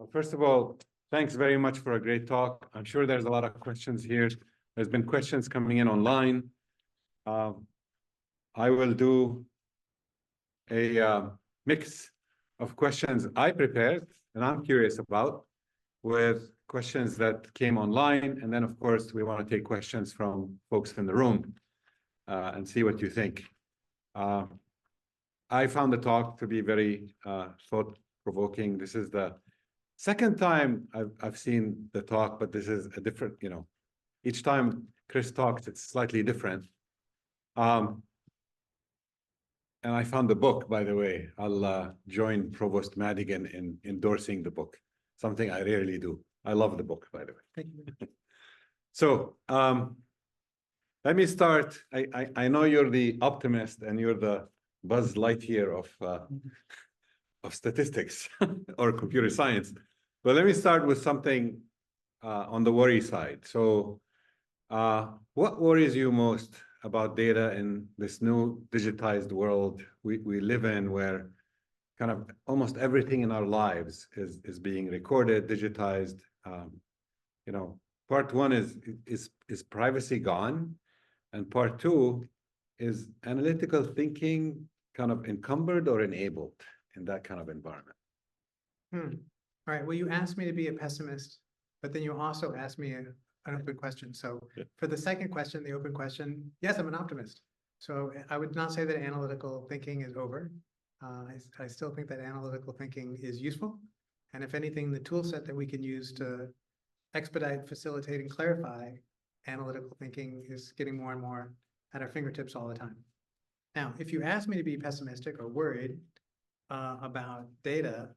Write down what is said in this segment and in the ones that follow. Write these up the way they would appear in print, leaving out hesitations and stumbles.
Well, first of all, thanks very much for a great talk. I'm sure there's a lot of questions here. There's been questions coming in online. I will do a mix of questions I prepared and I'm curious about with questions that came online. And then, of course, we want to take questions from folks in the room and see what you think. I found the talk to be very thought-provoking. This is the second time I've seen the talk, but this is a different, each time Chris talks, it's slightly different. And I found the book, by the way. I'll join Provost Madigan in endorsing the book, something I rarely do. I love the book, by the way. Thank you. So let me start. I know you're the optimist and you're the Buzz Lightyear of statistics or computer science. But let me start with something on the worry side. So what worries you most about data in this new digitized world we live in, where kind of almost everything in our lives is being recorded, digitized? Part one is privacy gone? And part two, is analytical thinking kind of encumbered or enabled in that kind of environment? All right, well, you asked me to be a pessimist, but then you also asked me an open question. So for the second question, the open question, yes, I'm an optimist. So I would not say that analytical thinking is over. I still think that analytical thinking is useful. And if anything, the tool set that we can use to expedite, facilitate, and clarify analytical thinking is getting more and more at our fingertips all the time. Now, if you ask me to be pessimistic or worried about data,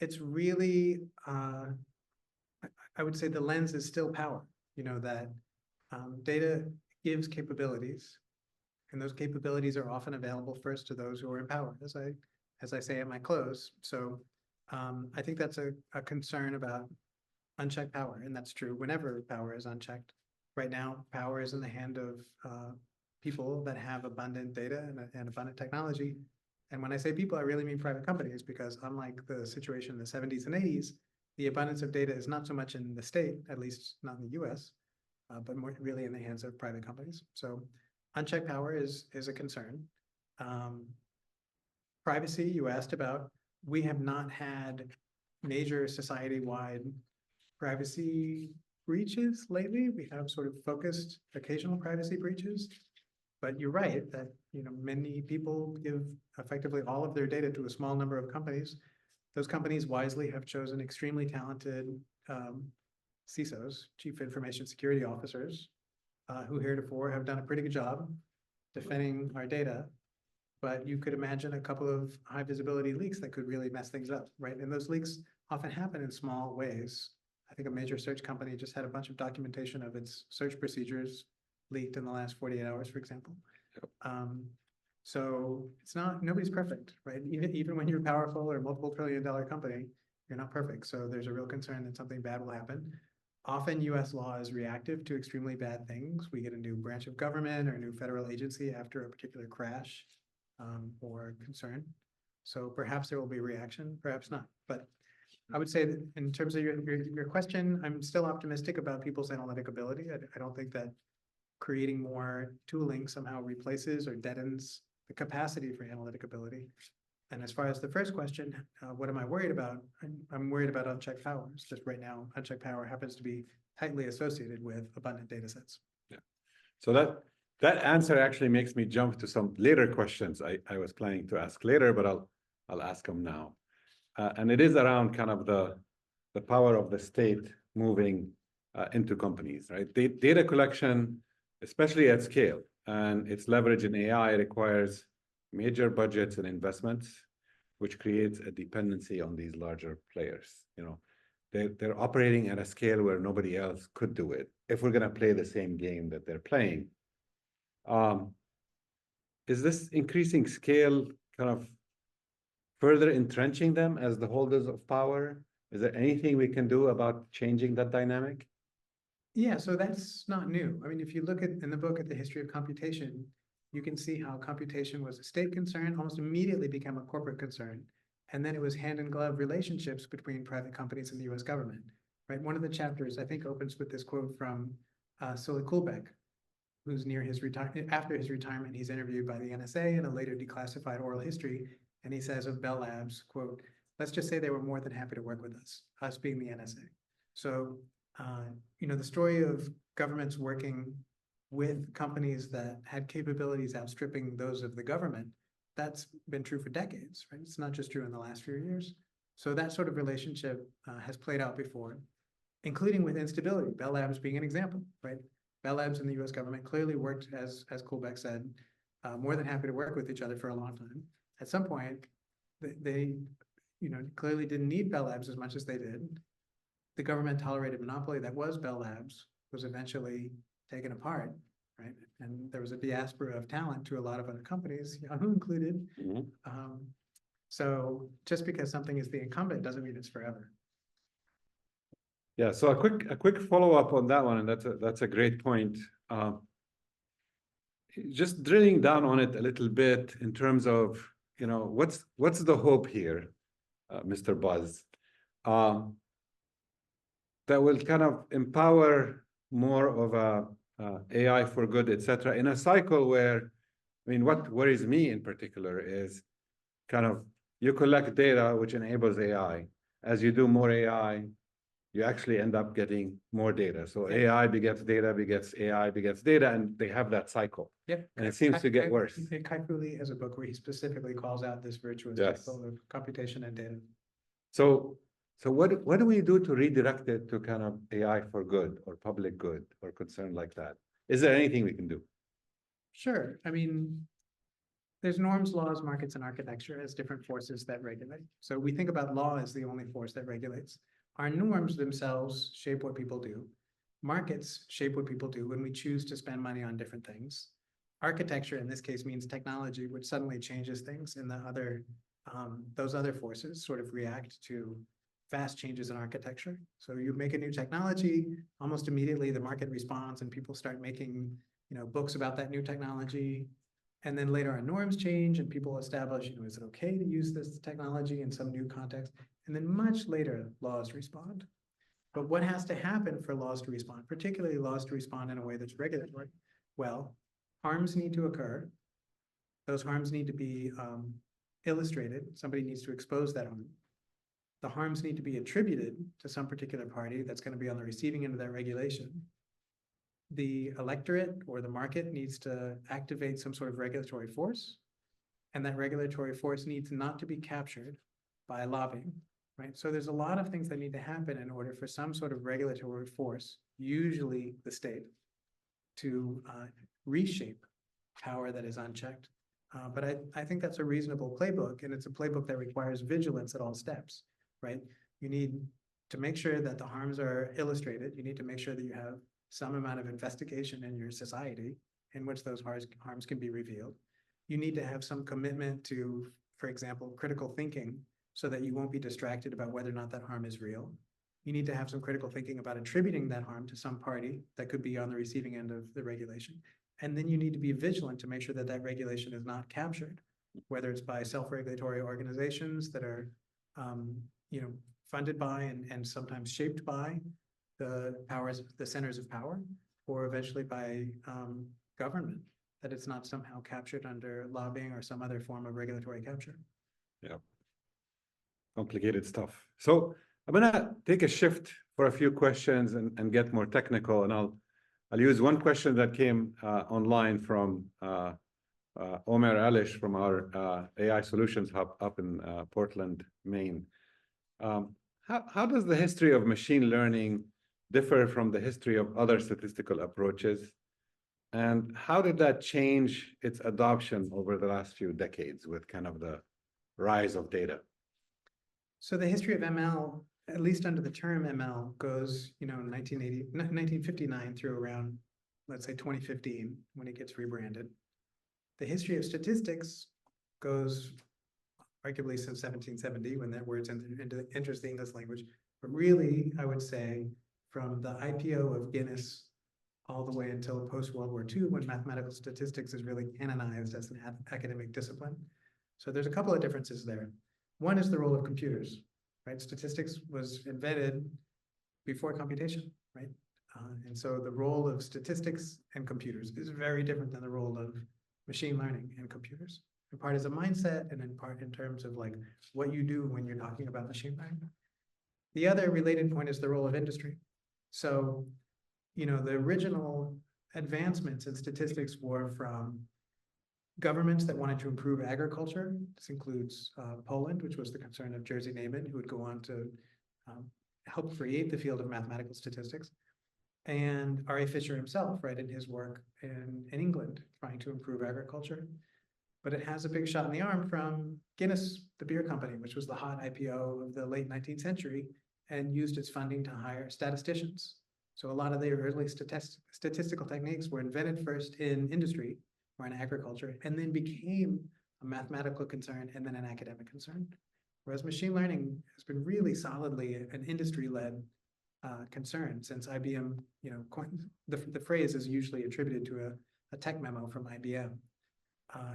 it's really, I would say the lens is still power. That data gives capabilities, and those capabilities are often available first to those who are in power, as I say at my close. So I think that's a concern about unchecked power, and that's true whenever power is unchecked. Right now, power is in the hand of people that have abundant data and abundant technology. And when I say people, I really mean private companies, because unlike the situation in the 70s and 80s, the abundance of data is not so much in the state, at least not in the US, but more really in the hands of private companies. So unchecked power is a concern. Privacy, you asked about. We have not had major society-wide privacy breaches lately. We have sort of focused occasional privacy breaches. But you're right that many people give effectively all of their data to a small number of companies. Those companies wisely have chosen extremely talented CISOs, Chief Information Security Officers, who heretofore have done a pretty good job defending our data. But you could imagine a couple of high visibility leaks that could really mess things up, right? And those leaks often happen in small ways. I think a major search company just had a bunch of documentation of its search procedures leaked in the last 48 hours, for example. Yep. So it's nobody's perfect, right? Even when you're powerful or multiple trillion-dollar company, you're not perfect. So there's a real concern that something bad will happen. Often US law is reactive to extremely bad things. We get a new branch of government or a new federal agency after a particular crash or concern. So perhaps there will be a reaction, perhaps not. But I would say that in terms of your question, I'm still optimistic about people's analytic ability. I don't think that creating more tooling somehow replaces or deadens the capacity for analytic ability. And as far as the first question, what am I worried about? I'm worried about unchecked powers. Just right now, unchecked power happens to be tightly associated with abundant data sets. Yeah. So that answer actually makes me jump to some later questions I was planning to ask later, but I'll ask them now. And it is around kind of the power of the state moving into companies, right? Data collection, especially at scale, and its leverage in AI requires major budgets and investments, which creates a dependency on these larger players. They're operating at a scale where nobody else could do it if we're going to play the same game that they're playing. Is this increasing scale kind of further entrenching them as the holders of power? Is there anything we can do about changing that dynamic? Yeah, so that's not new. I mean, if you look in the book at the history of computation, you can see how computation was a state concern, almost immediately became a corporate concern. And then it was hand in glove relationships between private companies and the US government, right? One of the chapters, I think, opens with this quote from Sully Kulbeck, who's near his retirement. After his retirement, he's interviewed by the NSA in a later declassified oral history. And he says of Bell Labs, quote, let's just say they were more than happy to work with us being the NSA. So, the story of governments working with companies that had capabilities outstripping those of the government, that's been true for decades, right? It's not just true in the last few years. So that sort of relationship has played out before, including with instability, Bell Labs being an example, right? Bell Labs and the US government clearly worked, as Kulbeck said, more than happy to work with each other for a long time. At some point, they clearly didn't need Bell Labs as much as they did. The government tolerated monopoly that was Bell Labs was eventually taken apart, right? And there was a diaspora of talent to a lot of other companies, Yahoo included. So just because something is the incumbent doesn't mean it's forever. Yeah, so a quick follow-up on that one, and that's a great point. Just drilling down on it a little bit in terms of, what's the hope here, Mr. Buzz, that will kind of empower more of a AI for good, et cetera, in a cycle where, what worries me in particular is kind of you collect data, which enables AI. As you do more AI, you actually end up getting more data. So AI begets data, begets AI, begets data, and they have that cycle. Yep. And it seems to get worse. Kai Fu Lee has a book where he specifically calls out this virtuous cycle of computation and data. So what do we do to redirect it to kind of AI for good or public good or concern like that? Is there anything we can do? Sure. There's norms, laws, markets, and architecture as different forces that regulate. So we think about law as the only force that regulates. Our norms themselves shape what people do. Markets shape what people do when we choose to spend money on different things. Architecture, in this case, means technology, which suddenly changes things, and those other forces sort of react to fast changes in architecture. So you make a new technology, almost immediately the market responds and people start making, books about that new technology. And then later our norms change and people establish, is it okay to use this technology in some new context? And then much later, laws respond. But what has to happen for laws to respond, particularly laws to respond in a way that's regulatory? Well, harms need to occur. Those harms need to be illustrated. Somebody needs to expose that harm. The harms need to be attributed to some particular party that's going to be on the receiving end of that regulation. The electorate or the market needs to activate some sort of regulatory force, and that regulatory force needs not to be captured by lobbying, right? So there's a lot of things that need to happen in order for some sort of regulatory force, usually the state, to reshape power that is unchecked. But I think that's a reasonable playbook, and it's a playbook that requires vigilance at all steps, right? You need to make sure that the harms are illustrated. You need to make sure that you have some amount of investigation in your society in which those harms can be revealed. You need to have some commitment to, for example, critical thinking so that you won't be distracted about whether or not that harm is real. You need to have some critical thinking about attributing that harm to some party that could be on the receiving end of the regulation. And then you need to be vigilant to make sure that that regulation is not captured, whether it's by self-regulatory organizations that are, funded by and sometimes shaped by the centers of power, or eventually by government, that it's not somehow captured under lobbying or some other form of regulatory capture. Yeah. Complicated stuff. So I'm gonna take a shift for a few questions and get more technical, and I'll use one question that came online from Omer Alish from our AI Solutions Hub up in Portland, Maine. How does the history of machine learning differ from the history of other statistical approaches? And how did that change its adoption over the last few decades with kind of the rise of data? So the history of ML, at least under the term ML, goes, 1959 through around, let's say 2015, when it gets rebranded. The history of statistics goes arguably since 1770, when that word enters the English language. But really, I would say from the IPO of Guinness all the way until post-World War II, when mathematical statistics is really canonized as an academic discipline. So there's a couple of differences there. One is the role of computers, right? Statistics was invented before computation, right? And so the role of statistics and computers is very different than the role of machine learning and computers. In part as a mindset, and in part in terms of like what you do when you're talking about machine learning. The other related point is the role of industry. So, you know, the original advancements in statistics were from governments that wanted to improve agriculture. This includes Poland, which was the concern of Jerzy Neyman, who would go on to help create the field of mathematical statistics. And R.A. Fisher himself, right, in his work in England, trying to improve agriculture. But it has a big shot in the arm from Guinness, the beer company, which was the hot IPO of the late 19th century and used its funding to hire statisticians. So a lot of the early statistical techniques were invented first in industry or in agriculture, and then became a mathematical concern and then an academic concern. Whereas machine learning has been really solidly an industry-led concern since IBM, you know, the phrase is usually attributed to a tech memo from IBM.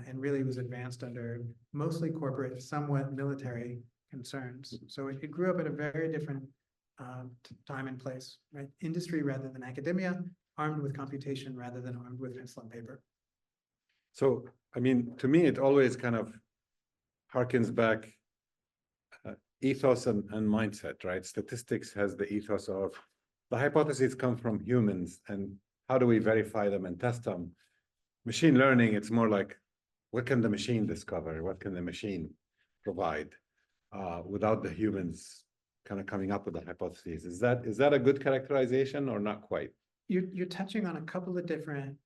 And really was advanced under mostly corporate, somewhat military concerns. So it grew up at a very different time and place, right? Industry rather than academia, armed with computation rather than armed with pencil and paper. So, I mean, to me, it always kind of harkens back ethos and mindset, right? Statistics has the ethos of the hypotheses come from humans, and how do we verify them and test them? Machine learning, it's more like, what can the machine discover? What can the machine provide without the humans kind of coming up with the hypotheses? Is that a good characterization or not quite? You're touching on a couple of different,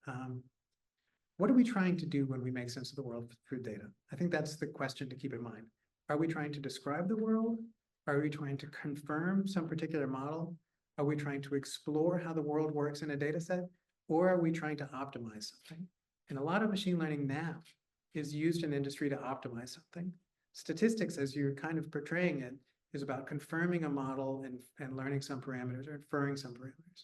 what are we trying to do when we make sense of the world through data? I think that's the question to keep in mind. Are we trying to describe the world? Are we trying to confirm some particular model? Are we trying to explore how the world works in a data set? Or are we trying to optimize something? And a lot of machine learning now is used in industry to optimize something. Statistics, as you're kind of portraying it, is about confirming a model and learning some parameters or inferring some parameters.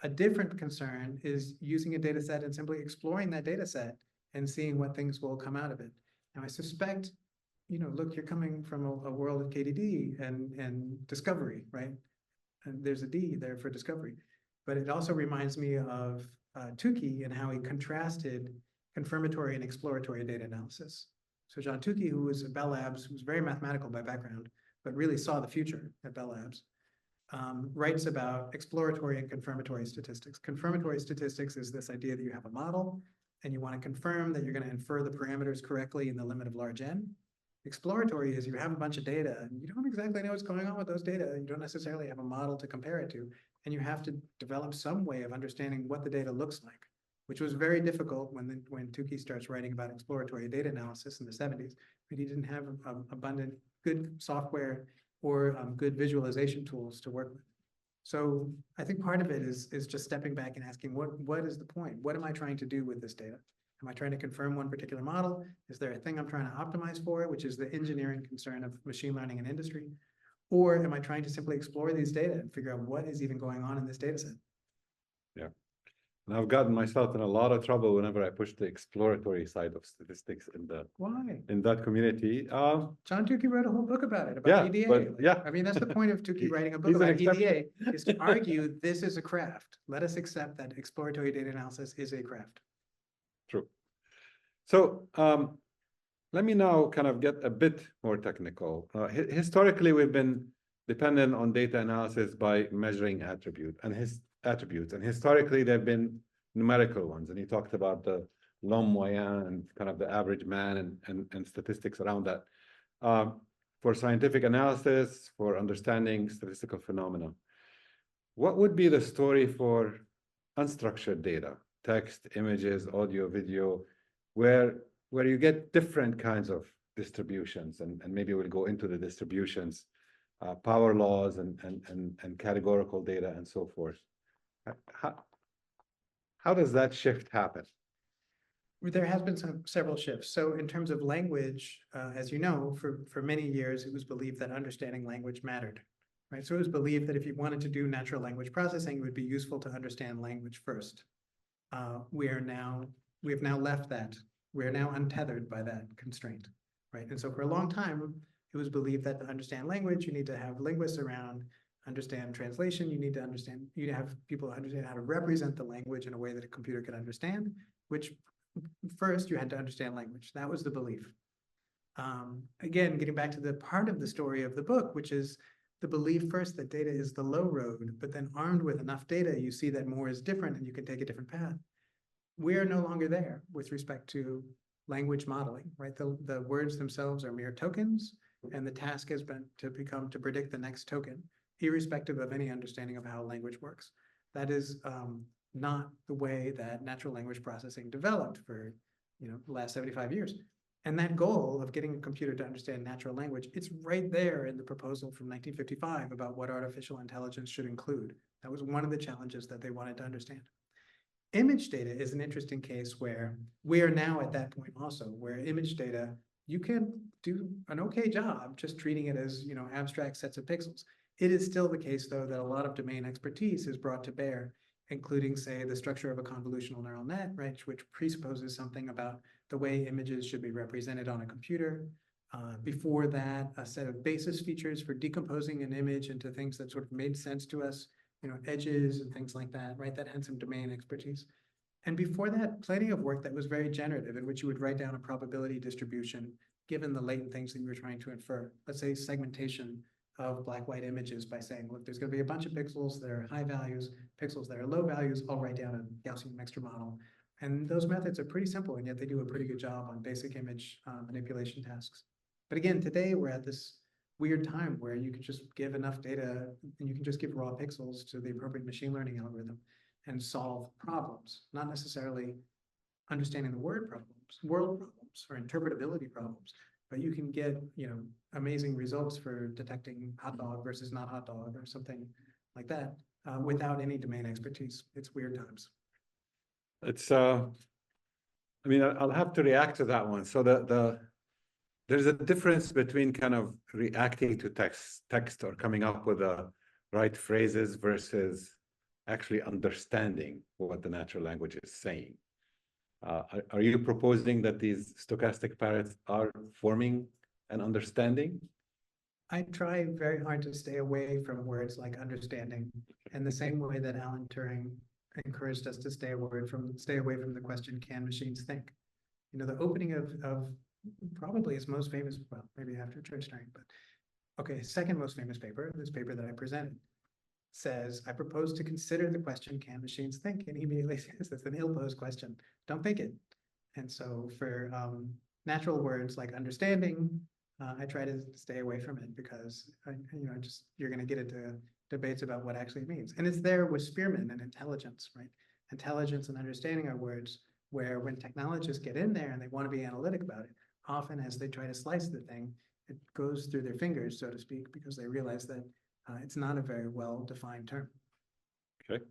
A different concern is using a data set and simply exploring that data set and seeing what things will come out of it. Now, I suspect, you know, look, you're coming from a world of KDD and discovery, right? And there's a D there for discovery. But it also reminds me of Tukey and how he contrasted confirmatory and exploratory data analysis. So John Tukey, who was at Bell Labs, who was very mathematical by background, but really saw the future at Bell Labs, writes about exploratory and confirmatory statistics. Confirmatory statistics is this idea that you have a model and you want to confirm that you're going to infer the parameters correctly in the limit of large N. Exploratory is you have a bunch of data and you don't exactly know what's going on with those data. You don't necessarily have a model to compare it to, and you have to develop some way of understanding what the data looks like, which was very difficult when Tukey starts writing about exploratory data analysis in the 70s, but he didn't have abundant good software or good visualization tools to work with. So I think part of it is just stepping back and asking, what is the point? What am I trying to do with this data? Am I trying to confirm one particular model? Is there a thing I'm trying to optimize for, which is the engineering concern of machine learning and industry? Or am I trying to simply explore these data and figure out what is even going on in this data set? Yeah. And I've gotten myself in a lot of trouble whenever I push the exploratory side of statistics in that community. John Tukey wrote a whole book about it, about EDA. But, yeah. I mean, that's the point of Tukey writing a book about EDA, is to argue this is a craft. Let us accept that exploratory data analysis is a craft. True. So let me now kind of get a bit more technical. Historically, we've been dependent on data analysis by measuring attributes, and historically they've been numerical ones. And you talked about the l'homme moyen and kind of the average man and statistics around that. For scientific analysis, for understanding statistical phenomena, what would be the story for unstructured data? Text, images, audio, video, where you get different kinds of distributions, and maybe we'll go into the distributions, power laws and categorical data and so forth. How does that shift happen? There has been several shifts. So in terms of language, as you know, for many years, it was believed that understanding language mattered, right? So it was believed that if you wanted to do natural language processing, it would be useful to understand language first. We have now left that. We are now untethered by that constraint, right? And so for a long time, it It was believed that to understand language, you need to have linguists around, understand translation, you need to have people understand how to represent the language in a way that a computer can understand, which first you had to understand language. That was the belief. Again, getting back to the part of the story of the book, which is the belief first that data is the low road, but then armed with enough data, you see that more is different and you can take a different path. We are no longer there with respect to language modeling, right? The words themselves are mere tokens, and the task has been to predict the next token, irrespective of any understanding of how language works. That is not the way that natural language processing developed for the last 75 years. And that goal of getting a computer to understand natural language, it's right there in the proposal from 1955 about what artificial intelligence should include. That was one of the challenges that they wanted to understand. Image data is an interesting case where we are now at that point also, where image data, you can do an okay job just treating it as abstract sets of pixels. It is still the case, though, that a lot of domain expertise is brought to bear, including, say, the structure of a convolutional neural net, right, which presupposes something about the way images should be represented on a computer. Before that, a set of basis features for decomposing an image into things that sort of made sense to us, edges and things like that, right? That had some domain expertise. And before that, plenty of work that was very generative, in which you would write down a probability distribution given the latent things that you were trying to infer. Let's say segmentation of black-white images by saying, look, there's going to be a bunch of pixels that are high values, pixels that are low values. I'll write down a Gaussian mixture model. And those methods are pretty simple, and yet they do a pretty good job on basic image manipulation tasks. But again, today we're at this weird time where you can just give enough data and you can just give raw pixels to the appropriate machine learning algorithm and solve problems, not necessarily understanding the world problems or interpretability problems, but you can get, amazing results for detecting hot dog versus not hot dog or something like that without any domain expertise. It's weird times. It's, I'll have to react to that one. So there's a difference between kind of reacting to text or coming up with the right phrases versus actually understanding what the natural language is saying. Are you proposing that these stochastic parrots are forming an understanding? I try very hard to stay away from words like understanding, in the same way that Alan Turing encouraged us to stay away from the question, can machines think? The opening of probably his most famous, well, maybe after Church Turing, but okay, second most famous paper, this paper that I presented, says, I propose to consider the question, can machines think? And he immediately says, that's an ill-posed question. Don't think it. And so for natural words like understanding, I try to stay away from it because, you're going to get into debates about what actually means. And it's there with Spearman and intelligence, right? Intelligence and understanding are words where when technologists get in there and they want to be analytic about it, often as they try to slice the thing, it goes through their fingers, so to speak, because they realize that it's not a very well-defined term. Okay,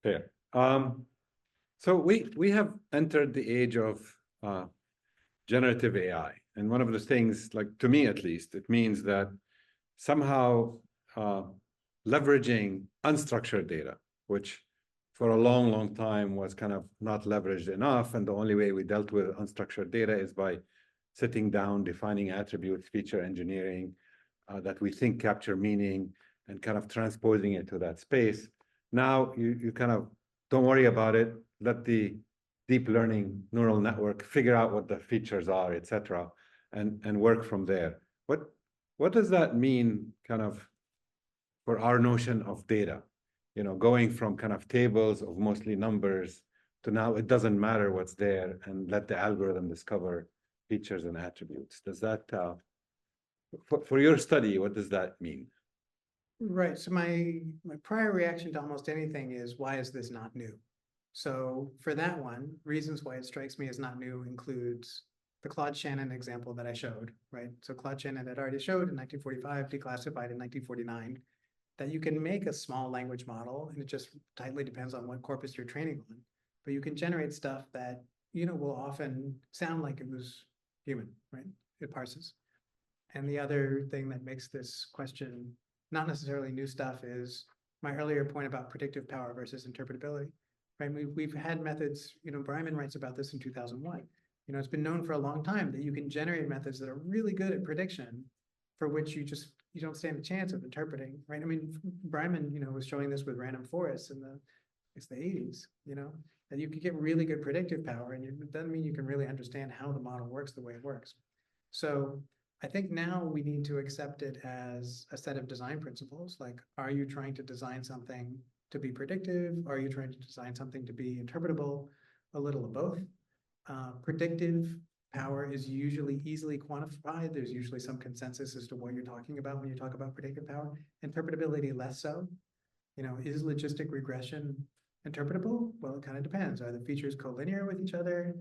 fair. So we have entered the age of generative AI. And one of the things, like to me at least, it means that somehow leveraging unstructured data, which for a long, long time was kind of not leveraged enough. And the only way we dealt with unstructured data is by sitting down, defining attributes, feature engineering that we think capture meaning and kind of transposing it to that space. Now you kind of don't worry about it. Let the deep learning neural network figure out what the features are, et cetera, and work from there. What does that mean kind of for our notion of data? Going from kind of tables of mostly numbers to now it doesn't matter what's there and let the algorithm discover features and attributes. Does that, for your study, what does that mean? Right. So my prior reaction to almost anything is, why is this not new? So for that one, reasons why it strikes me as not new includes the Claude Shannon example that I showed, right? So Claude Shannon had already showed in 1945, declassified in 1949, that you can make a small language model, and it just tightly depends on what corpus you're training on. But you can generate stuff that, will often sound like it was human, right? It parses. And the other thing that makes this question not necessarily new stuff is my earlier point about predictive power versus interpretability, right? We've had methods, Bryman writes about this in 2001. It's been known for a long time that you can generate methods that are really good at prediction, for which you don't stand a chance of interpreting, right? I mean, Bryman, was showing this with random forests in it's the 80s, that you could get really good predictive power, and it doesn't mean you can really understand how the model works the way it works. So I think now we need to accept it as a set of design principles. Like, are you trying to design something to be predictive? Are you trying to design something to be interpretable? A little of both. Predictive power is usually easily quantified. There's usually some consensus as to what you're talking about when you talk about predictive power. Interpretability, less so. Is logistic regression interpretable? Well, it kind of depends. Are the features collinear with each other?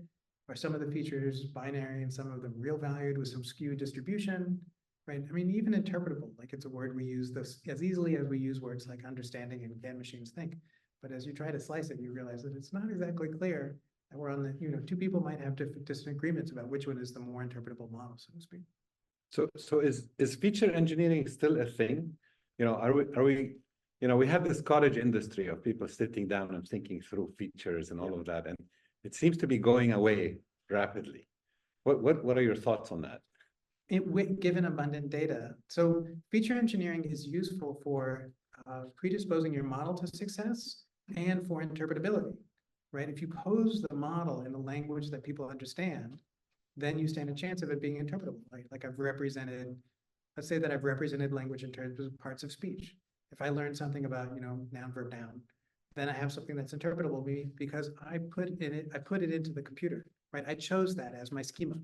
Are some of the features binary and some of them real valued with some skewed distribution? Right? I mean, even interpretable, like it's a word we use this as easily as we use words like understanding and can machines think. But as you try to slice it, you realize that it's not exactly clear. And we're on the, two people might have different disagreements about which one is the more interpretable model, so to speak. So is feature engineering still a thing? Are we we have this cottage industry of people sitting down and thinking through features and all of that, and it seems to be going away rapidly. What are your thoughts on that? Given abundant data. So feature engineering is useful for predisposing your model to success and for interpretability. Right? If you pose the model in a language that people understand, then you stand a chance of it being interpretable. Right? Like let's say that I've represented language in terms of parts of speech. If I learn something about, noun, verb, noun, then I have something that's interpretable because I put it into the computer, right? I chose that as my schema.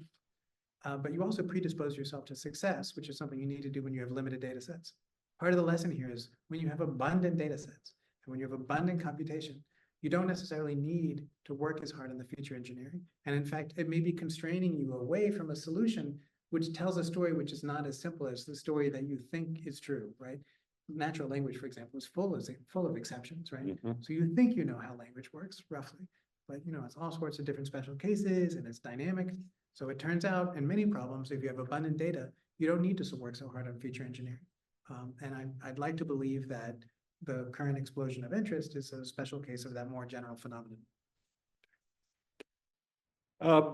But you also predispose yourself to success, which is something you need to do when you have limited data sets. Part of the lesson here is when you have abundant data sets and when you have abundant computation, you don't necessarily need to work as hard on the feature engineering. And in fact, it may be constraining you away from a solution which tells a story which is not as simple as the story that you think is true, right? Natural language, for example, is full of exceptions, right? Mm-hmm. So you think you know how language works, roughly, but it's all sorts of different special cases and it's dynamic. So it turns out in many problems, if you have abundant data, you don't need to work so hard on feature engineering. And I'd like to believe that the current explosion of interest is a special case of that more general phenomenon.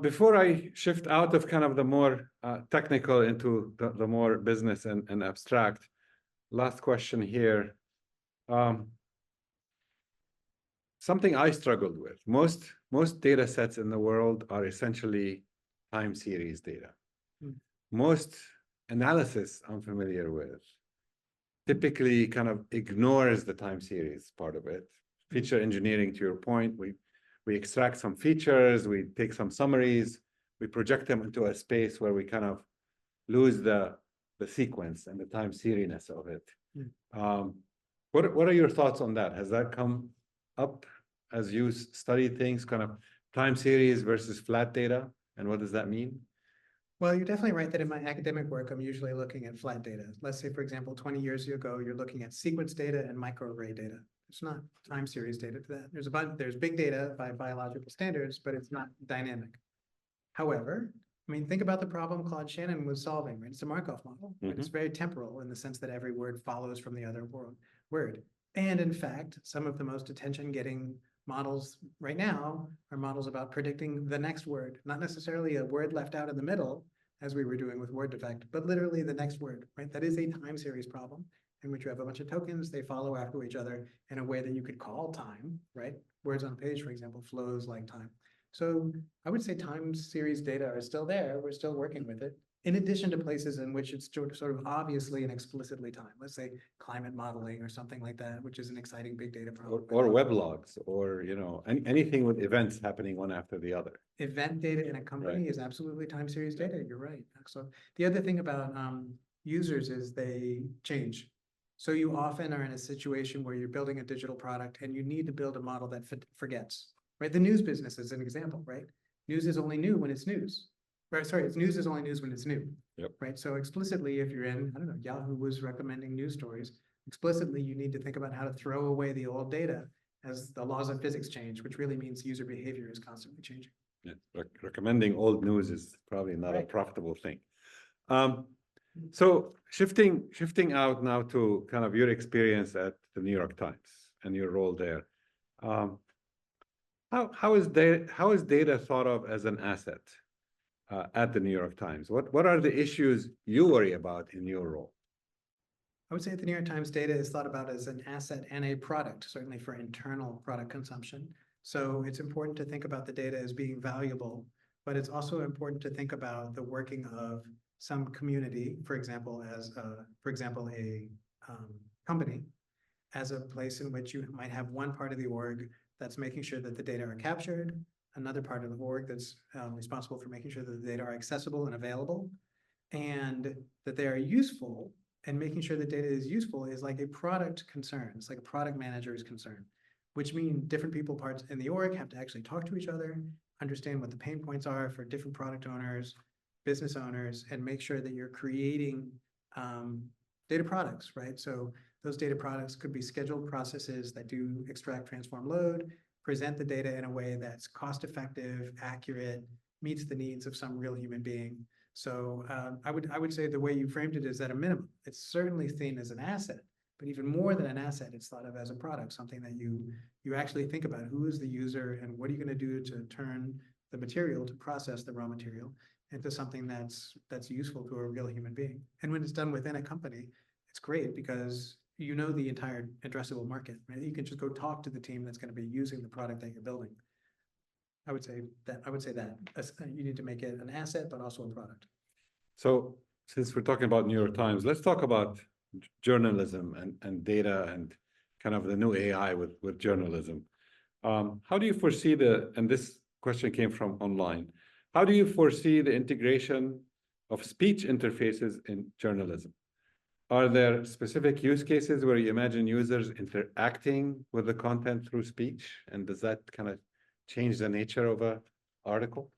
Before I shift out of kind of the more technical into the more business and abstract, last question here. Something I struggled with. Most data sets in the world are essentially time series data. Most analysis I'm familiar with typically kind of ignores the time series part of it. Feature engineering, to your point, we extract some features, we take some summaries, we project them into a space where we kind of lose the sequence and the time seriousness of it. What are your thoughts on that? Has that come up as you study things, kind of time series versus flat data? And what does that mean? Well, you're definitely right that in my academic work, I'm usually looking at flat data. Let's say, for example, 20 years ago, you're looking at sequence data and microarray data. It's not time series data to that. There's big data by biological standards, but it's not dynamic. However, I mean, think about the problem Claude Shannon was solving, right? It's a Markov model. Mm-hmm. It's very temporal in the sense that every word follows from the other word. And in fact, some of the most attention-getting models right now are models about predicting the next word, not necessarily a word left out in the middle, as we were doing with word defect, but literally the next word, right? That is a time series problem in which you have a bunch of tokens, they follow after each other in a way that you could call time, right? Words on a page, for example, flows like time. So I would say time series data are still there. We're still working with it. In addition to places in which it's sort of obviously and explicitly time, let's say climate modeling or something like that, which is an exciting big data problem. Or weblogs, or anything with events happening one after the other. Event data in a company is absolutely time series data. You're right. So the other thing about users is they change. So you often are in a situation where you're building a digital product and you need to build a model that forgets. Right, the news business is an example. Right, news is only new when it's news. Right, sorry, news is only news when it's new. Yep. Right. So explicitly, if you're in, I don't know, Yahoo was recommending news stories. Explicitly, you need to think about how to throw away the old data as the laws of physics change, which really means user behavior is constantly changing. Yeah, recommending old news is probably not a profitable thing. So shifting out now to kind of your experience at the New York Times and your role there. How is data thought of as an asset? at the New York Times. What are the issues you worry about in your role? I would say that the New York Times data is thought about as an asset and a product, certainly for internal product consumption. So it's important to think about the data as being valuable, but it's also important to think about the working of some community, for example, a company, as a place in which you might have one part of the org that's making sure that the data are captured, another part of the org that's responsible for making sure that the data are accessible and available, and that they are useful. And making sure the data is useful is like a product concern. It's like a product manager's concern, which means different people parts in the org have to actually talk to each other, understand what the pain points are for different product owners, business owners, and make sure that you're creating data products, right? So those data products could be scheduled processes that do extract, transform, load, present the data in a way that's cost effective, accurate, meets the needs of some real human being. So I would say the way you framed it is at a minimum. It's certainly seen as an asset, but even more than an asset, it's thought of as a product, something that you actually think about who is the user and what are you going to do to turn the material, to process the raw material into something that's useful to a real human being. And when it's done within a company, it's great because you know the entire addressable market, right? You can just go talk to the team that's going to be using the product that you're building. I would say that you need to make it an asset, but also a product. So since we're talking about New York Times, let's talk about journalism and data and kind of the new AI with journalism. How do you foresee and this question came from online, how do you foresee the integration of speech interfaces in journalism? Are there specific use cases where you imagine users interacting with the content through speech? And does that kind of change the nature of an article?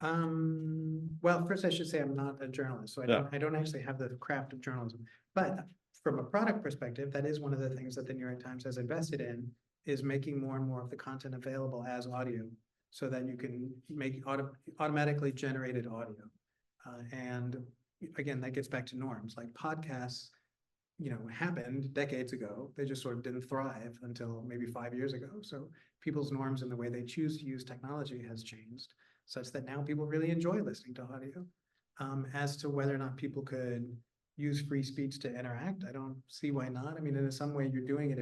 Well, first I should say I'm not a journalist, so I don't actually have the craft of journalism. But from a product perspective, that is one of the things that the New York Times has invested in, is making more and more of the content available as audio, so that you can make automatically generated audio. And again, that gets back to norms. Like podcasts, happened decades ago. They just sort of didn't thrive until maybe 5 years ago. So people's norms and the way they choose to use technology has changed, such that now people really enjoy listening to audio. As to whether or not people could use free speech to interact, I don't see why not. I mean, in some way you're doing it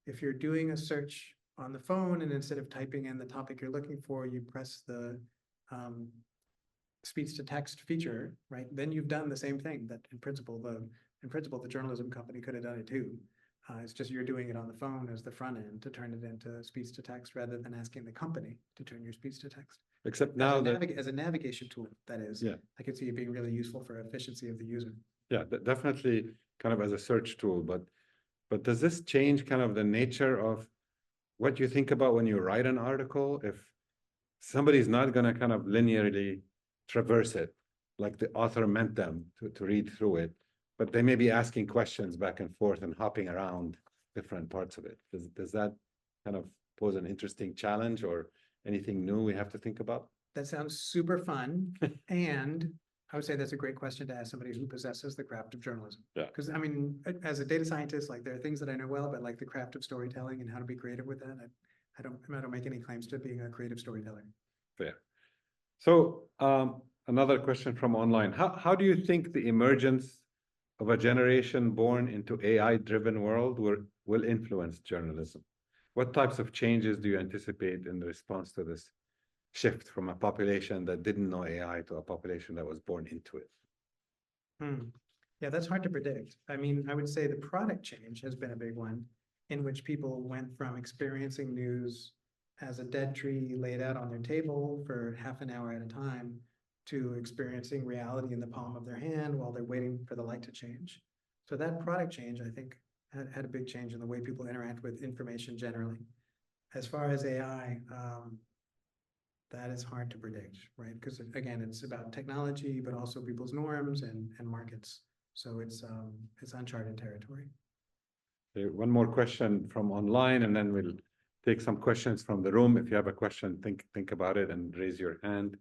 if you're doing a search on the phone and instead of typing in the topic you're looking for, you press the speech to text feature, right? Then you've done the same thing that in principle the journalism company could have done it too. It's just you're doing it on the phone as the front end to turn it into speech to text rather than asking the company to turn your speech to text. Except now as a navigation tool, that is. Yeah. I could see it being really useful for efficiency of the user. Yeah, definitely kind of as a search tool, but does this change kind of the nature of what you think about when you write an article? If somebody's not going to kind of linearly traverse it, like the author meant them to read through it, but they may be asking questions back and forth and hopping around different parts of it. Does that kind of pose an interesting challenge or anything new we have to think about? That sounds super fun. And I would say that's a great question to ask somebody who possesses the craft of journalism. Yeah. Because I mean, as a data scientist, like there are things that I know well, but like the craft of storytelling and how to be creative with that, I don't make any claims to being a creative storyteller. Fair. So another question from online. How do you think the emergence of a generation born into AI-driven world will influence journalism? What types of changes do you anticipate in response to this shift from a population that didn't know AI to a population that was born into it? Yeah, that's hard to predict. I mean, I would say the product change has been a big one, in which people went from experiencing news as a dead tree laid out on their table for half an hour at a time to experiencing reality in the palm of their hand while they're waiting for the light to change. So that product change, I think, had a big change in the way people interact with information generally. As far as AI, that is hard to predict, right? Because again, it's about technology, but also people's norms and markets. So it's uncharted territory. Okay, one more question from online, and then we'll take some questions from the room. If you have a question, think about it and raise your hand.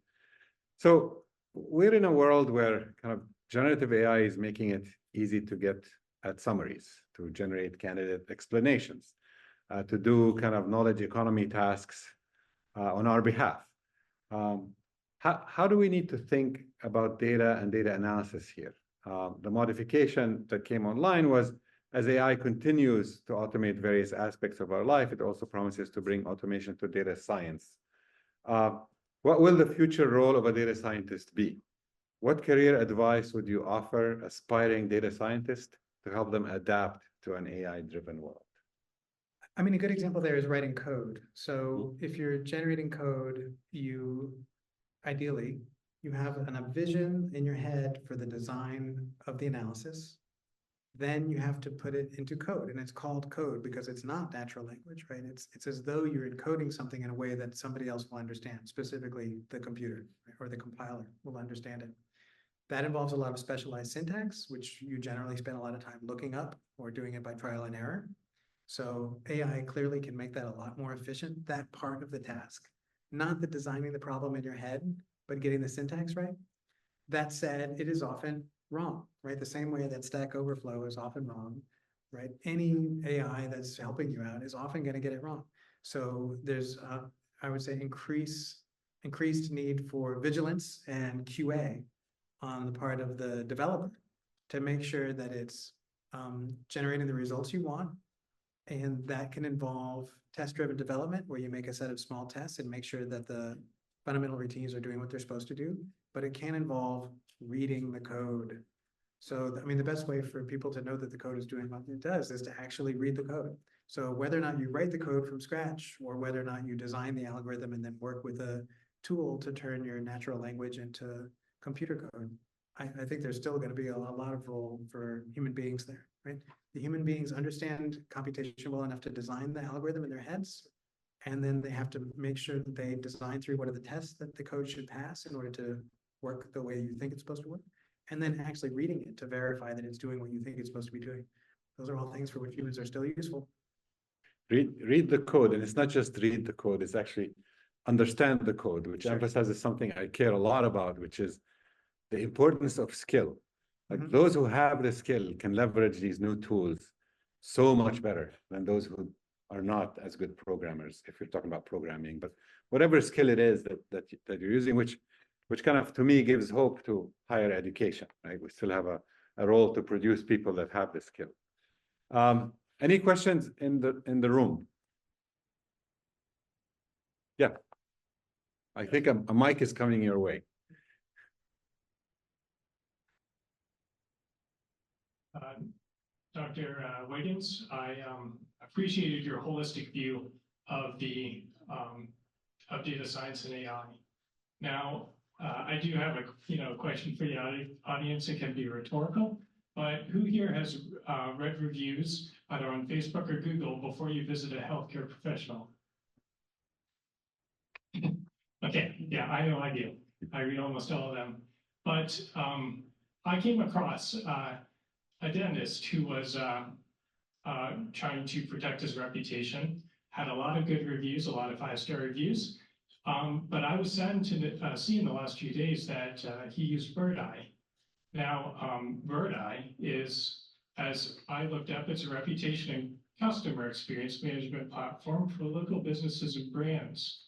So we're in a world where kind of generative AI is making it easy to get at summaries, to generate candidate explanations, to do kind of knowledge economy tasks on our behalf. how do we need to think about data and data analysis here? The modification that came online was as AI continues to automate various aspects of our life, it also promises to bring automation to data science. What will the future role of a data scientist be? What career advice would you offer aspiring data scientists to help them adapt to an AI-driven world? I mean, a good example there is writing code. So if you're generating code, ideally, you have a vision in your head for the design of the analysis. Then you have to put it into code, and it's called code because it's not natural language, right? It's as though you're encoding something in a way that somebody else will understand, specifically the computer or the compiler will understand it. That involves a lot of specialized syntax, which you generally spend a lot of time looking up or doing it by trial and error. So AI clearly can make that a lot more efficient, that part of the task. Not the designing the problem in your head, but getting the syntax right. That said, it is often wrong, right? The same way that Stack Overflow is often wrong, right? Any AI that's helping you out is often going to get it wrong. So there's, I would say, increased need for vigilance and QA on the part of the developer to make sure that it's generating the results you want. And that can involve test-driven development, where you make a set of small tests and make sure that the fundamental routines are doing what they're supposed to do. But it can involve reading the code. So, I mean, the best way for people to know that the code is doing what it does is to actually read the code. So whether or not you write the code from scratch, or whether or not you design the algorithm and then work with a tool to turn your natural language into computer code, I think there's still going to be a lot of role for human beings there, right? The human beings understand computation well enough to design the algorithm in their heads, and then they have to make sure that they design through what are the tests that the code should pass in order to work the way you think it's supposed to work, and then actually reading it to verify that it's doing what you think it's supposed to be doing. Those are all things for which humans are still useful. Read the code, and it's not just read the code, it's actually understand the code, which emphasizes something I care a lot about, which is the importance of skill. Like those who have the skill can leverage these new tools so much better than those who are not as good programmers, if you're talking about programming. But whatever skill it is that you're using, which kind of, to me, gives hope to higher education, right? We still have a role to produce people that have the skill. Any questions in the room? Yeah. I think a mic is coming your way. Dr. Wiggins, I appreciated your holistic view of the of data science and AI. Now, I do have a question for the audience. It can be rhetorical, but who here has read reviews either on Facebook or Google before you visit a healthcare professional? Okay, yeah, I know I do. I read almost all of them, but I came across a dentist who was trying to protect his reputation, had a lot of good reviews, a lot of 5-star reviews. But I was saddened to see in the last few days that he used BirdEye. Now, BirdEye is, as I looked up, it's a reputation and customer experience management platform for local businesses and brands.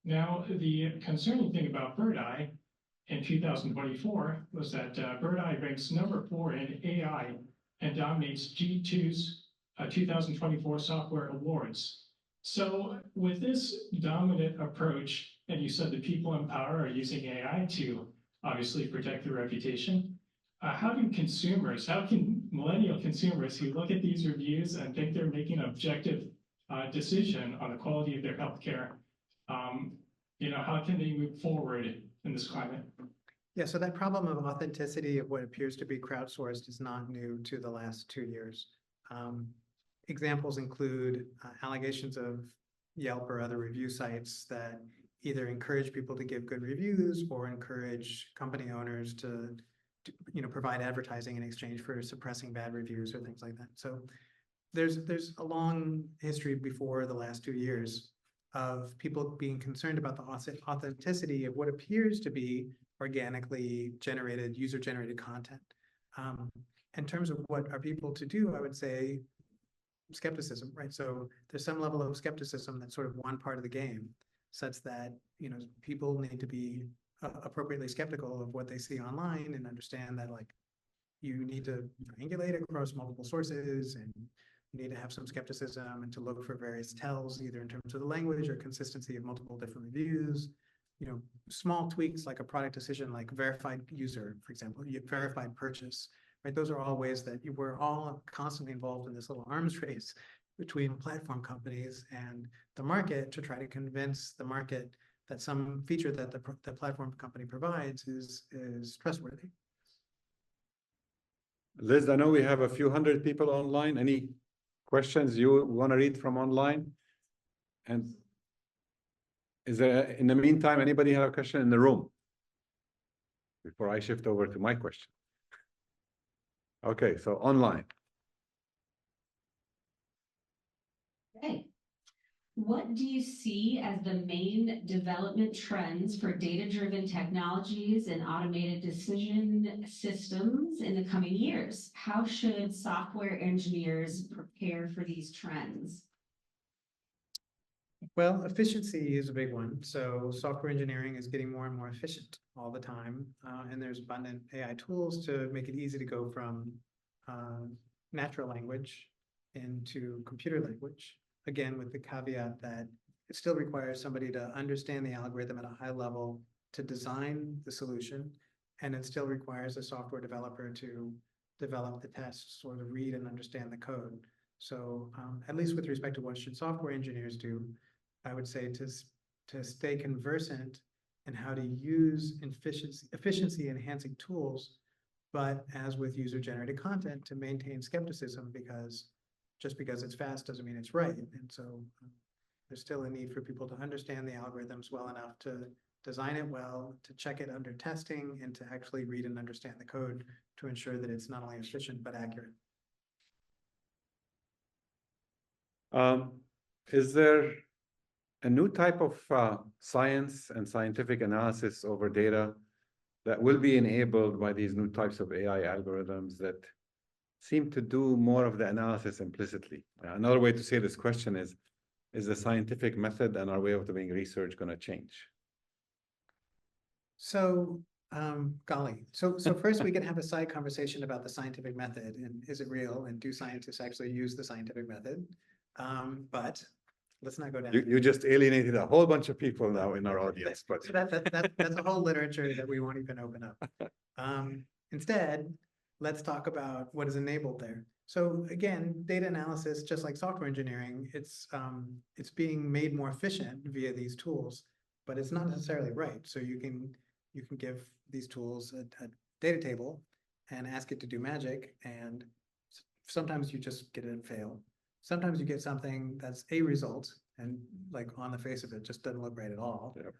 Now, the concerning thing about BirdEye in 2024 was that BirdEye ranks #4 in AI and dominates G2's 2024 software awards. So with this dominant approach, and you said the people in power are using AI to obviously protect their reputation, how can millennial consumers who look at these reviews and think they're making an objective decision on the quality of their healthcare, how can they move forward in this climate? Yeah, so that problem of authenticity of what appears to be crowdsourced is not new to the last 2 years. Examples include allegations of Yelp or other review sites that either encourage people to give good reviews or encourage company owners to provide advertising in exchange for suppressing bad reviews or things like that. So there's a long history before the last 2 years of people being concerned about the authenticity of what appears to be organically generated, user-generated content. In terms of what are people to do, I would say skepticism, right? So there's some level of skepticism that's sort of one part of the game, such that people need to be appropriately skeptical of what they see online and understand that like you need to triangulate across multiple sources and you need to have some skepticism and to look for various tells, either in terms of the language or consistency of multiple different reviews. You know, small tweaks like a product decision, like verified user, for example, verified purchase, right? Those are all ways that we're all constantly involved in this little arms race between platform companies and the market to try to convince the market that some feature that the platform company provides is trustworthy. Liz, I know we have a few hundred people online. Any questions you want to read from online? And is there, in the meantime, anybody have a question in the room? Before I shift over to my question. Okay, so online. Okay. What do you see as the main development trends for data-driven technologies and automated decision systems in the coming years? How should software engineers prepare for these trends? Well, efficiency is a big one. So software engineering is getting more and more efficient all the time. And there's abundant AI tools to make it easy to go from natural language into computer language. Again, with the caveat that it still requires somebody to understand the algorithm at a high level to design the solution. And it still requires a software developer to develop the tests or to read and understand the code. So at least with respect to what should software engineers do, I would say to stay conversant in how to use efficiency enhancing tools, but as with user generated content, to maintain skepticism, because just because it's fast doesn't mean it's right. And so there's still a need for people to understand the algorithms well enough to design it well, to check it under testing, and to actually read and understand the code to ensure that it's not only efficient, but accurate. Is there a new type of science and scientific analysis over data that will be enabled by these new types of AI algorithms that seem to do more of the analysis implicitly? Another way to say this question is the scientific method and our way of doing research going to change? So, so first we can have a side conversation about the scientific method and is it real and do scientists actually use the scientific method? But let's not go down. You just alienated a whole bunch of people now in our audience, but So that's a whole literature that we won't even open up. Instead, let's talk about what is enabled there. So again, data analysis, just like software engineering, it's being made more efficient via these tools, but it's not necessarily right. So you can give these tools a data table and ask it to do magic, and sometimes you just get it fail. Sometimes you get something that's a result and like on the face of it just doesn't look right at all. Yep.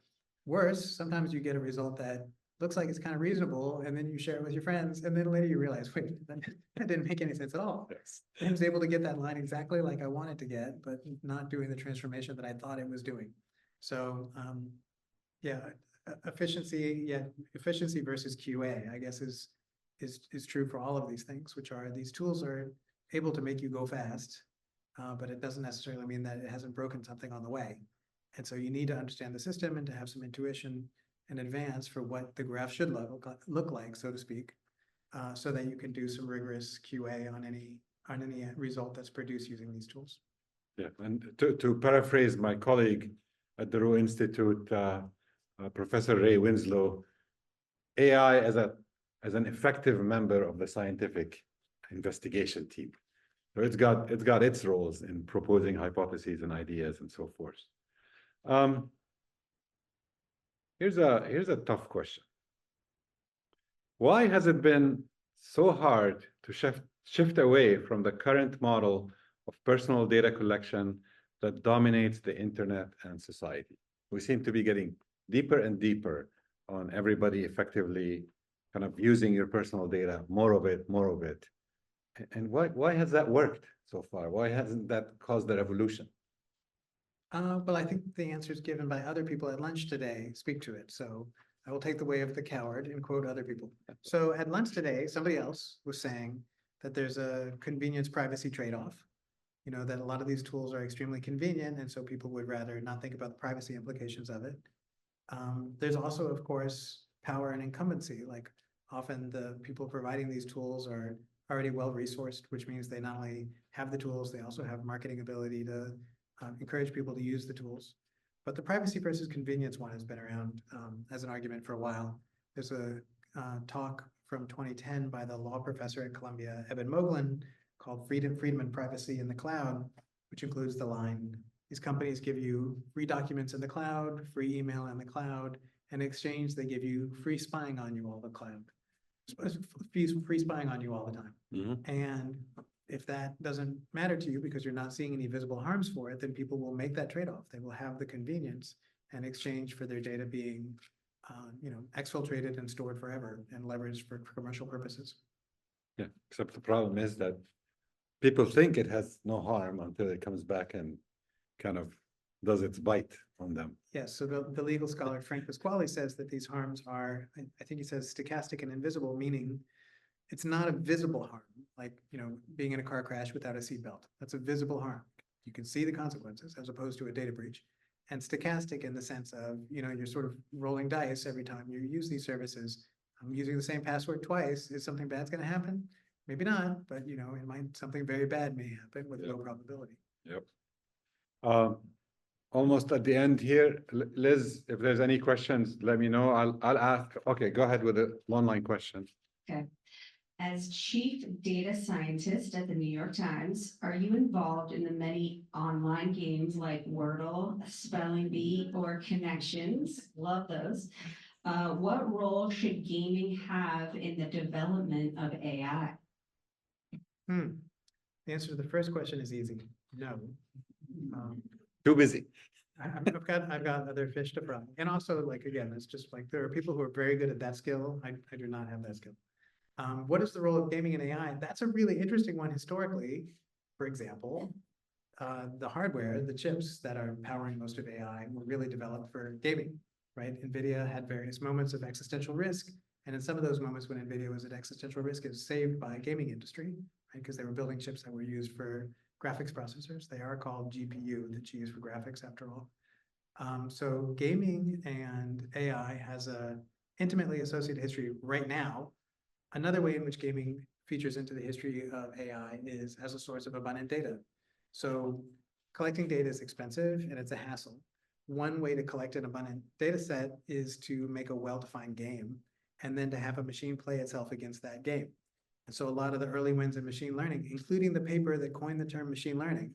Worse, sometimes you get a result that looks like it's kind of reasonable, and then you share it with your friends, and then later you realize, wait, that didn't make any sense at all. yes. I was able to get that line exactly like I wanted to get, but not doing the transformation that I thought it was doing. So yeah, efficiency versus QA, I guess is true for all of these things, which are these tools are able to make you go fast, but it doesn't necessarily mean that it hasn't broken something on the way. And so you need to understand the system and to have some intuition in advance for what the graph should look like, so to speak, so that you can do some rigorous QA on any result that's produced using these tools. Yeah, and to paraphrase my colleague at the Roe Institute, Professor Ray Winslow, AI as an effective member of the scientific investigation team. So it's got its roles in proposing hypotheses and ideas and so forth. Here's a tough question. Why has it been so hard to shift away from the current model of personal data collection that dominates the internet and society? We seem to be getting deeper and deeper on everybody effectively kind of using your personal data, more of it. And why has that worked so far? Why hasn't that caused the revolution? Well, I think the answers given by other people at lunch today speak to it. So I will take the way of the coward and quote other people. So at lunch today, somebody else was saying that there's a convenience privacy trade-off. You know, that a lot of these tools are extremely convenient, and so people would rather not think about the privacy implications of it. There's also, of course, power and incumbency, like often the people providing these tools are already well-resourced, which means they not only have the tools, they also have marketing ability to encourage people to use the tools. But the privacy versus convenience one has been around as an argument for a while. There's a talk from 2010 by the law professor at Columbia, Eben Moglen, called Freedom and Privacy in the Cloud, which includes the line, these companies give you free documents in the cloud, free email in the cloud, and in exchange, they give you free spying on you all the cloud. Free spying on you all the time. Mhm. And if that doesn't matter to you because you're not seeing any visible harms for it, then people will make that trade-off. They will have the convenience in exchange for their data being, exfiltrated and stored forever and leveraged for commercial purposes. Yeah, except the problem is that people think it has no harm until it comes back and kind of does its bite on them. Yes, so the legal scholar Frank Pasquale says that these harms are, I think he says stochastic and invisible, meaning it's not a visible harm, like, being in a car crash without a seatbelt. That's a visible harm. You can see the consequences as opposed to a data breach. And stochastic in the sense of, you're sort of rolling dice every time you use these services. I'm using the same password twice. Is something bad's going to happen? Maybe not, but something very bad may happen with low probability. Yep. Almost at the end here, Liz, if there's any questions, let me know. I'll ask. Okay, go ahead with the online question. Okay. As chief data scientist at the New York Times, are you involved in the many online games like Wordle, Spelling Bee, or Connections? Love those. What role should gaming have in the development of AI? The answer to the first question is easy. No. Too busy. I've got other fish to fry. And also, like, again, it's just like there are people who are very good at that skill. I do not have that skill. What is the role of gaming in AI? That's a really interesting one historically. For example, the hardware, the chips that are powering most of AI were really developed for gaming, right? NVIDIA had various moments of existential risk. And in some of those moments when NVIDIA was at existential risk, it was saved by gaming industry, right? Because they were building chips that were used for graphics processors. They are called GPU, that's used for graphics after all. So gaming and AI has a intimately associated history right now. Another way in which gaming features into the history of AI is as a source of abundant data. So collecting data is expensive and it's a hassle. One way to collect an abundant data set is to make a well-defined game and then to have a machine play itself against that game. And so a lot of the early wins in machine learning, including the paper that coined the term machine learning,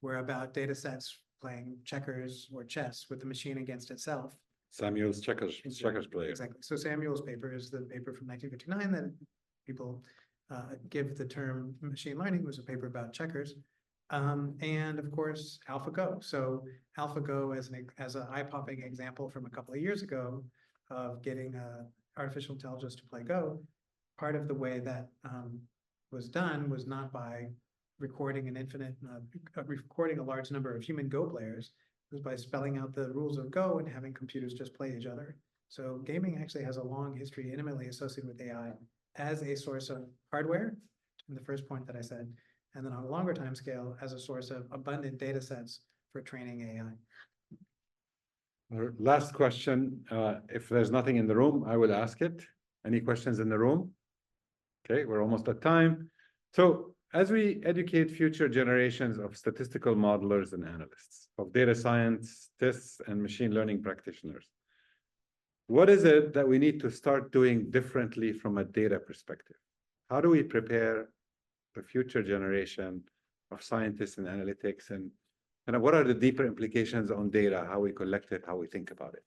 were about data sets playing checkers or chess with the machine against itself. Samuel's checkers player. Exactly. So Samuel's paper is the paper from 1959 that people give the term machine learning. It was a paper about checkers. And of course, AlphaGo. So AlphaGo as an eye-popping example from a couple of years ago of getting artificial intelligence to play Go. Part of the way that was done was not by recording recording a large number of human Go players. It was by spelling out the rules of Go and having computers just play each other. So gaming actually has a long history intimately associated with AI as a source of hardware, in the first point that I said, and then on a longer time scale as a source of abundant data sets for training AI. Last question. If there's nothing in the room, I will ask it. Any questions in the room? Okay, we're almost at time. So as we educate future generations of statistical modelers and analysts, of data scientists and machine learning practitioners, what is it that we need to start doing differently from a data perspective? How do we prepare the future generation of scientists and analytics, and what are the deeper implications on data, how we collect it, how we think about it?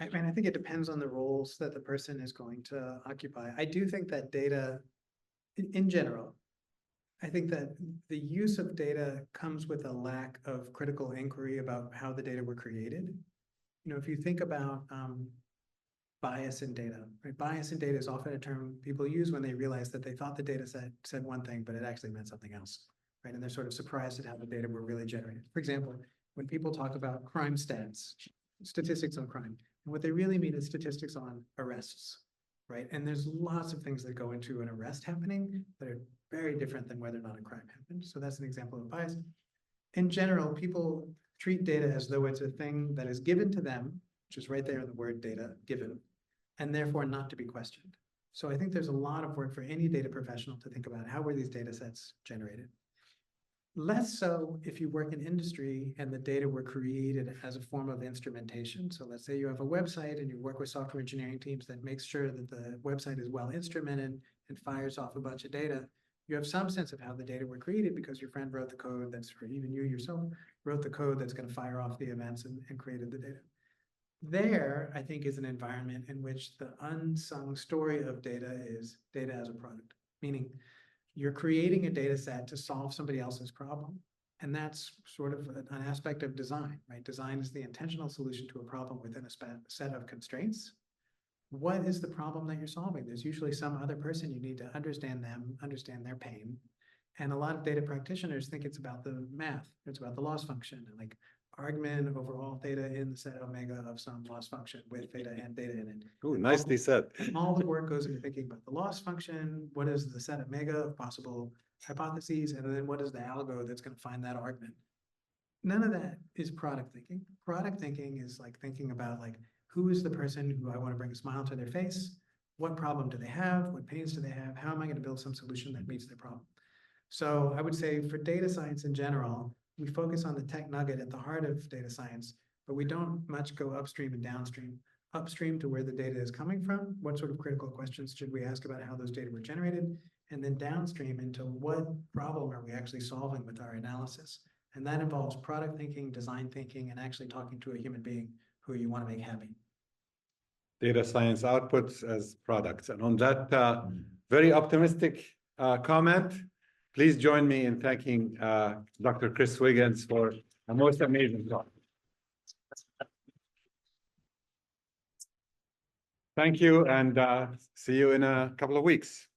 I mean, I think it depends on the roles that the person is going to occupy. I do think that data, in general, I think that the use of data comes with a lack of critical inquiry about how the data were created. If you think about bias in data, right? Bias in data is often a term people use when they realize that they thought the data set said one thing, but it actually meant something else, right? And they're sort of surprised at how the data were really generated. For example, when people talk about crime stats, statistics on crime, and what they really mean is statistics on arrests, right? And there's lots of things that go into an arrest happening that are very different than whether or not a crime happened. So that's an example of bias. In general, people treat data as though it's a thing that is given to them which is right there in the word data given, and therefore not to be questioned. So I think there's a lot of work for any data professional to think about how were these data sets generated. Less so if you work in industry and the data were created as a form of instrumentation. So let's say you have a website and you work with software engineering teams that makes sure that the website is well instrumented and fires off a bunch of data. You have some sense of how the data were created because your friend wrote the code that's, or even you yourself wrote the code that's going to fire off the events and created the data. There, I think, is an environment in which the unsung story of data is data as a product, meaning you're creating a data set to solve somebody else's problem. And that's sort of an aspect of design, right? Design is the intentional solution to a problem within a set of constraints. What is the problem that you're solving? There's usually some other person you need to understand them, understand their pain. And a lot of data practitioners think it's about the math, it's about the loss function, and like argument over all theta in the set omega of some loss function with theta and data in it. Ooh, nicely said. All the work goes into thinking about the loss function, what is the set omega of possible hypotheses, and then what is the algo that's going to find that argument. None of that is product thinking. Product thinking is like thinking about like, who is the person who I want to bring a smile to their face? What problem do they have? What pains do they have? How am I going to build some solution that meets their problem? So I would say for data science in general, we focus on the tech nugget at the heart of data science, but we don't much go upstream and downstream. Upstream to where the data is coming from, what sort of critical questions should we ask about how those data were generated, and then downstream into what problem are we actually solving with our analysis. And that involves product thinking, design thinking, and actually talking to a human being who you want to make happy. Data science outputs as products. And on that very optimistic comment, please join me in thanking Dr. Chris Wiggins for a most amazing talk. Thank you, and see you in a couple of weeks.